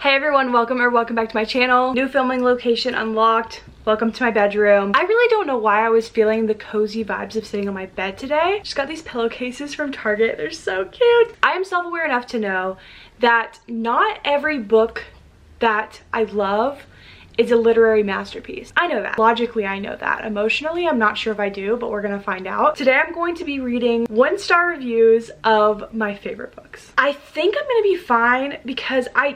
Hey everyone, welcome back to my channel. New filming location unlocked. Welcome to my bedroom. I really don't know why I was feeling the cozy vibes of sitting on my bed today. Just got these pillowcases from Target. They're so cute. I am self-aware enough to know that not every book that I love is a literary masterpiece. I know that. Logically, I know that. Emotionally, I'm not sure if I do, but we're gonna find out. Today, I'm going to be reading 1-star reviews of my favorite books. I think I'm gonna be fine because I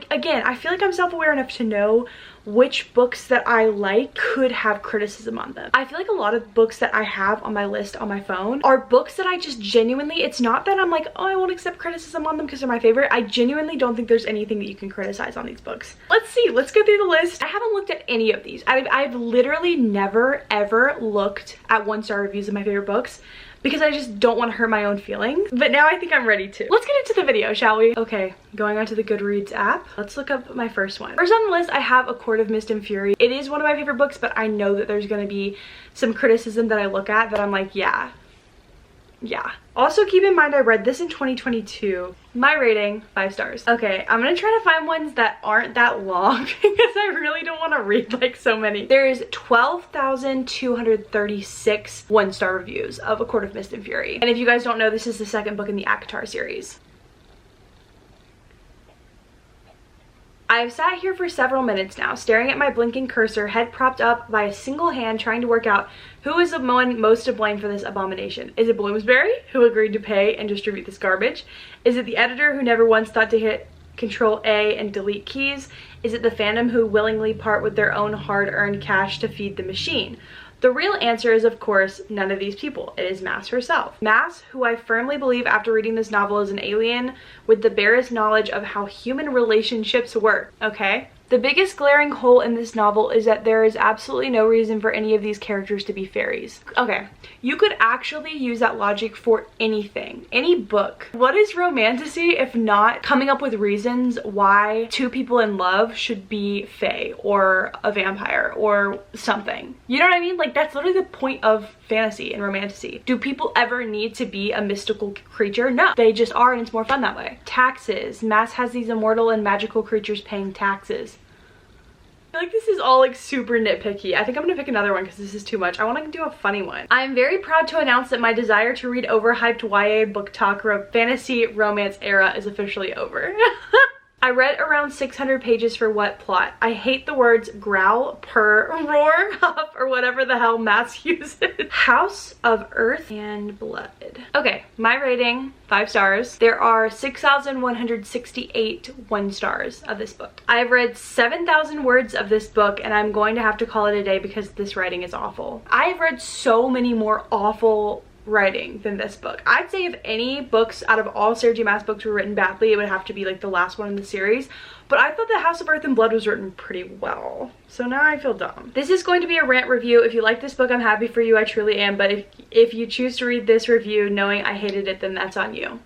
feel like I'm self-aware enough to know which books that I like could have criticism on them. I feel like a lot of books that I have on my list on my phone are books that I just genuinely, it's not that I'm like, oh, I won't accept criticism on them because they're my favorite. I genuinely don't think there's anything that you can criticize on these books. Let's see, let's go through the list. I haven't looked at any of these. I've literally never ever looked at 1-star reviews of my favorite books because I just don't want to hurt my own feelings. But now I think I'm ready to. Let's get into the video, shall we? Okay, going onto the Goodreads app. Let's look up my first one. First on the list, I have A Court of Mist and Fury. It is one of my favorite books, but I know that there's gonna be some criticism that I look at that I'm like, yeah. Also keep in mind I read this in 2022. My rating, 5 stars. Okay, I'm gonna try to find ones that aren't that long because I really don't want to read like so many. There's 12,236 1-star reviews of A Court of Mist and Fury. And if you guys don't know, this is the second book in the ACOTAR series. I've sat here for several minutes now, staring at my blinking cursor, head propped up by a single hand, trying to work out who is the one most to blame for this abomination. Is it Bloomsbury, who agreed to pay and distribute this garbage? Is it the editor who never once thought to hit Control A and delete keys? Is it the fandom who willingly part with their own hard-earned cash to feed the machine? The real answer is, of course, none of these people. It is Mass herself. Mass, who I firmly believe after reading this novel is an alien with the barest knowledge of how human relationships work, okay? The biggest glaring hole in this novel is that there is absolutely no reason for any of these characters to be fairies. Okay, you could actually use that logic for anything, any book. What is romantasy if not coming up with reasons why two people in love should be fae or a vampire or something? You know what I mean? Like, that's literally the point of fantasy and romantasy. Do people ever need to be a mystical creature? No, they just are, and it's more fun that way. Taxes. Mass has these immortal and magical creatures paying taxes. I feel like this is all like super nitpicky. I think I'm gonna pick another one because this is too much. I want to do a funny one. I'm very proud to announce that my desire to read overhyped YA booktok fantasy romance era is officially over. I read around 600 pages for what plot? I hate the words growl, purr, roar, huff, or whatever the hell Mass uses. House of Earth and Blood. Okay, my rating, 5 stars. There are 6,168 1-stars of this book. I've read 7,000 words of this book and I'm going to have to call it a day because this writing is awful. I've read so many more awful writing than this book. I'd say if any books out of all Sarah J Maas books were written badly, it would have to be like the last one in the series. But I thought the House of Earth and Blood was written pretty well. So now I feel dumb. This is going to be a rant review. If you like this book, I'm happy for you. I truly am. But if you choose to read this review knowing I hated it, then that's on you.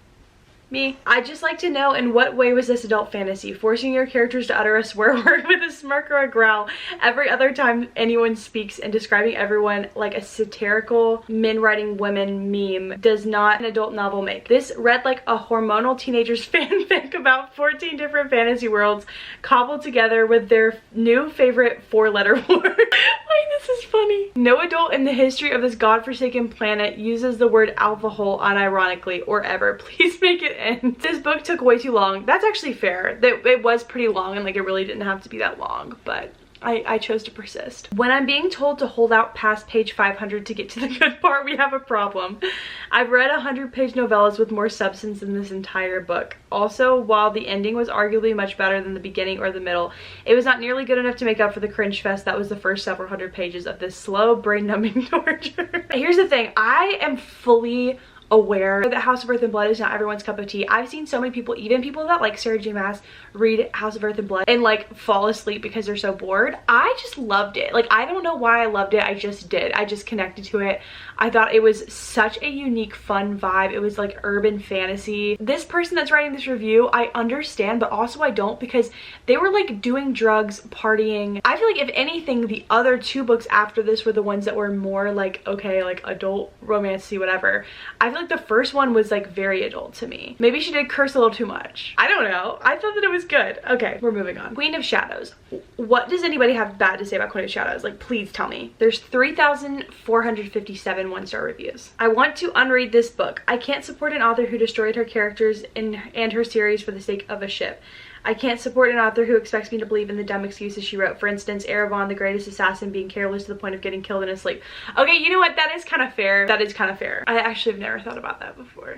Me. I'd just like to know, in what way was this adult fantasy? Forcing your characters to utter a swear word with a smirk or a growl every other time anyone speaks and describing everyone like a satirical men writing women meme does not an adult novel make. This read like a hormonal teenager's fanfic about 14 different fantasy worlds cobbled together with their new favorite 4-letter word. Like, this is funny. No adult in the history of this godforsaken planet uses the word alcohol unironically or ever. Please make it end. This book took way too long. That's actually fair. It was pretty long and like it really didn't have to be that long, but I chose to persist. When I'm being told to hold out past page 500 to get to the good part, we have a problem. I've read 100-page novellas with more substance than this entire book. Also, while the ending was arguably much better than the beginning or the middle, it was not nearly good enough to make up for the cringe fest that was the first several hundred pages of this slow, brain-numbing torture. Here's the thing. I am fully aware that House of Earth and Blood is not everyone's cup of tea. I've seen so many people, even people that like Sarah J Maas, read House of Earth and Blood and like fall asleep because they're so bored. I just loved it. Like, I don't know why I loved it. I just did. I just connected to it. I thought it was such a unique, fun vibe. It was like urban fantasy. This person that's writing this review, I understand, but also I don't, because they were like doing drugs, partying. I feel like if anything, the other 2 books after this were the ones that were more like, okay, like adult romancy, whatever. I feel feel like the first one was like very adult to me. Maybe she did curse a little too much. I don't know. I thought that it was good. Okay, we're moving on. Queen of Shadows. What does anybody have bad to say about Queen of Shadows? Like, please tell me. There's 3,457 one-star reviews. I want to unread this book. I can't support an author who destroyed her characters and her series for the sake of a ship. I can't support an author who expects me to believe in the dumb excuses she wrote. For instance, Erebon, the greatest assassin, being careless to the point of getting killed in his sleep. Okay, you know what? That is kind of fair. That is kind of fair. I actually have never thought about that before.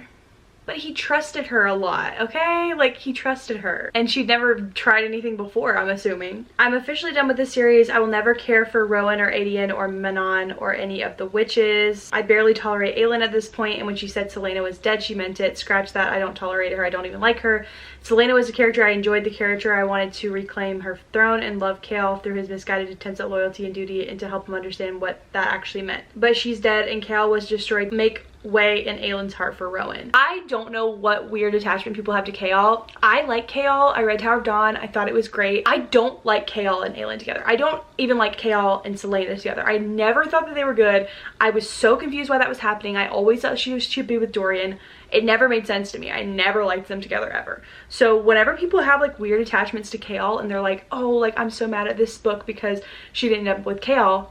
But he trusted her a lot, okay? Like, he trusted her. And she'd never tried anything before, I'm assuming. I'm officially done with this series. I will never care for Rowan or Adian or Manon or any of the witches. I barely tolerate Aelin at this point, and when she said Selena was dead, she meant it. Scratch that. I don't tolerate her. I don't even like her. Selena was a character. I enjoyed the character. I wanted to reclaim her throne and love Chaol through his misguided attempts at loyalty and duty and to help him understand what that actually meant. But she's dead and Chaol was destroyed. Make way in Aelin's heart for Rowan. I don't know what weird attachment people have to Chaol. I like Chaol. I read Tower of Dawn. I thought it was great. I don't like Chaol and Aelin together. I don't even like Chaol and Selena together. I never thought that they were good. I was so confused why that was happening. I always thought she should be with Dorian. It never made sense to me. I never liked them together ever. So whenever people have like weird attachments to Chaol and they're like, oh, like I'm so mad at this book because she didn't end up with Chaol,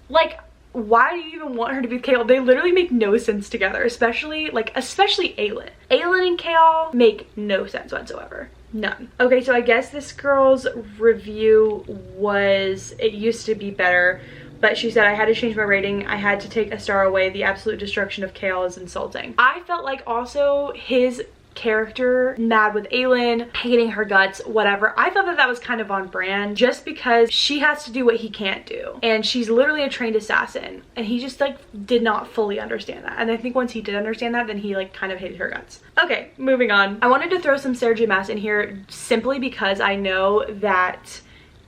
like, why do you even want her to be with Chaol? They literally make no sense together, especially Aelin. Aelin and Chaol make no sense whatsoever. None. Okay, so I guess this girl's review was, it used to be better, but she said, I had to change my rating. I had to take a star away. The absolute destruction of Chaol is insulting. I felt like also his character, mad with Aelin, hating her guts, whatever. I thought that that was kind of on brand just because she has to do what he can't do. And she's literally a trained assassin. And he just like did not fully understand that. And I think once he did understand that, then he like kind of hated her guts. Okay, moving on. I wanted to throw some Sarah J Maas in here simply because I know that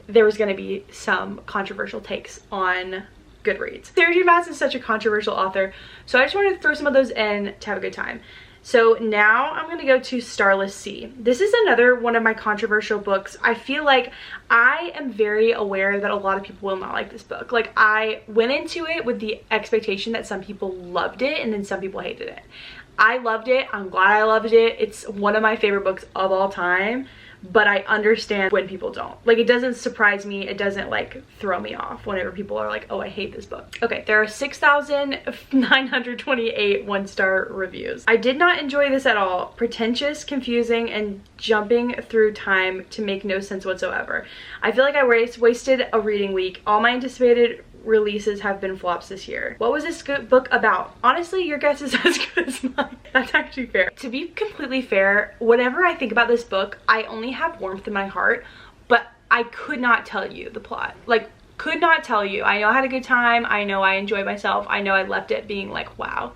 there was going to be some controversial takes on Goodreads. Sarah J Maas is such a controversial author, so I just wanted to throw some of those in to have a good time. So now I'm going to go to Starless Sea. This is another one of my controversial books. I feel like I am very aware that a lot of people will not like this book. Like, I went into it with the expectation that some people loved it and then some people hated it. I loved it. I'm glad I loved it. It's one of my favorite books of all time. But I understand when people don't. Like, it doesn't surprise me. It doesn't like throw me off whenever people are like, oh, I hate this book. Okay, there are 6,928 one-star reviews. I did not enjoy this at all. Pretentious, confusing, and jumping through time to make no sense whatsoever. I feel like I wasted a reading week. All my anticipated releases have been flops this year. What was this good book about? Honestly, your guess is as good as mine. That's actually fair. To be completely fair, whenever I think about this book, I only have warmth in my heart, but I could not tell you the plot. Like, could not tell you. I know I had a good time. I know I enjoyed myself. I know I left it being like, wow,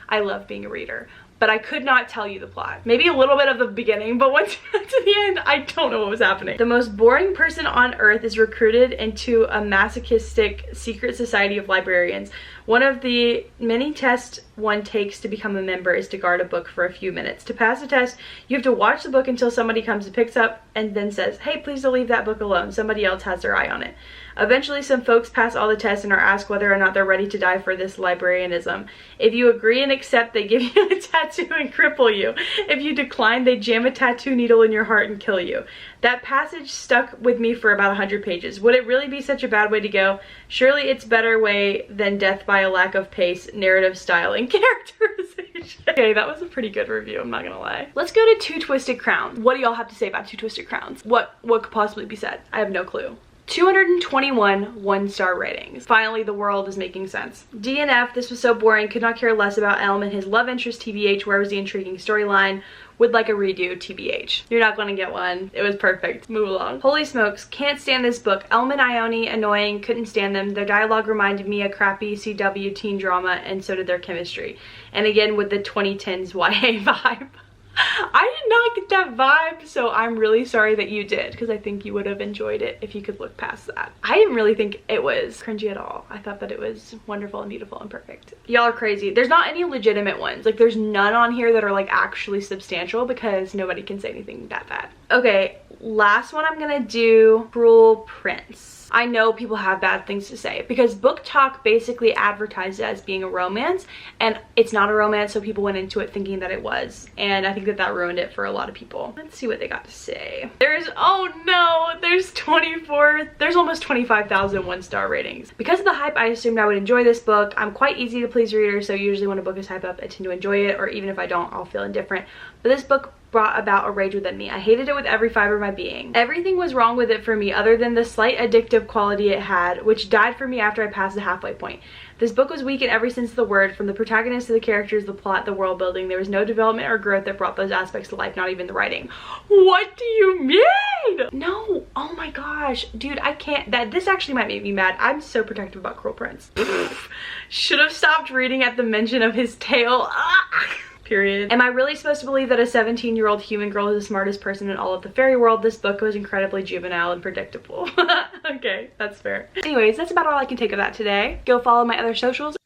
I love being a reader. But I could not tell you the plot. Maybe a little bit of the beginning, but once you got to the end, I don't know what was happening. The most boring person on earth is recruited into a masochistic secret society of librarians. One of the many tests one takes to become a member is to guard a book for a few minutes. To pass the test, you have to watch the book until somebody comes and picks up and then says, hey, please don't leave that book alone. Somebody else has their eye on it. Eventually, some folks pass all the tests and are asked whether or not they're ready to die for this librarianism. If you agree and accept, they give you a tattoo and cripple you. If you decline, they jam a tattoo needle in your heart and kill you. That passage stuck with me for about 100 pages. Would it really be such a bad way to go? Surely it's better way than death by a lack of pace, narrative style, and characterization. Okay, that was a pretty good review, I'm not gonna lie. Let's go to Two Twisted Crowns. What do y'all have to say about Two Twisted Crowns? What could possibly be said? I have no clue. 221 one-star ratings. Finally, the world is making sense. DNF, this was so boring, could not care less about Elm and his love interest, TBH, where was the intriguing storyline? Would like a redo, TBH. You're not gonna get one. It was perfect. Move along. Holy smokes, can't stand this book. Elm and Ione, annoying, couldn't stand them. Their dialogue reminded me of crappy CW teen drama, and so did their chemistry. And again, with the 2010s YA vibe. I did not get that vibe, so I'm really sorry that you did, because I think you would have enjoyed it if you could look past that. I didn't really think it was cringy at all. I thought that it was wonderful and beautiful and perfect. Y'all are crazy. There's not any legitimate ones. Like, there's none on here that are like actually substantial because nobody can say anything that bad. Okay, last one I'm gonna do Cruel Prince. I know people have bad things to say because BookTok basically advertised it as being a romance, and it's not a romance, so people went into it thinking that it was, and I think that that ruined it for a lot of people. Let's see what they got to say. Oh no, there's almost 25,000 one-star ratings. Because of the hype, I assumed I would enjoy this book. I'm quite easy to please readers, so usually when a book is hyped up, I tend to enjoy it, or even if I don't, I'll feel indifferent. But this book brought about a rage within me. I hated it with every fiber of my being. Everything was wrong with it for me other than the slight addictive quality it had, which died for me after I passed the halfway point. This book was weak in every sense of the word, from the protagonist to the characters, the plot, the world building. There was no development or growth that brought those aspects to life, not even the writing. What do you mean? No, oh my gosh, dude, I can't. This actually might make me mad. I'm so protective about Cruel Prince. Should have stopped reading at the mention of his tail. Period. Am I really supposed to believe that a 17-year-old human girl is the smartest person in all of the fairy world? This book was incredibly juvenile and predictable. Okay, that's fair. Anyways, that's about all I can take of that today. Go follow my other socials.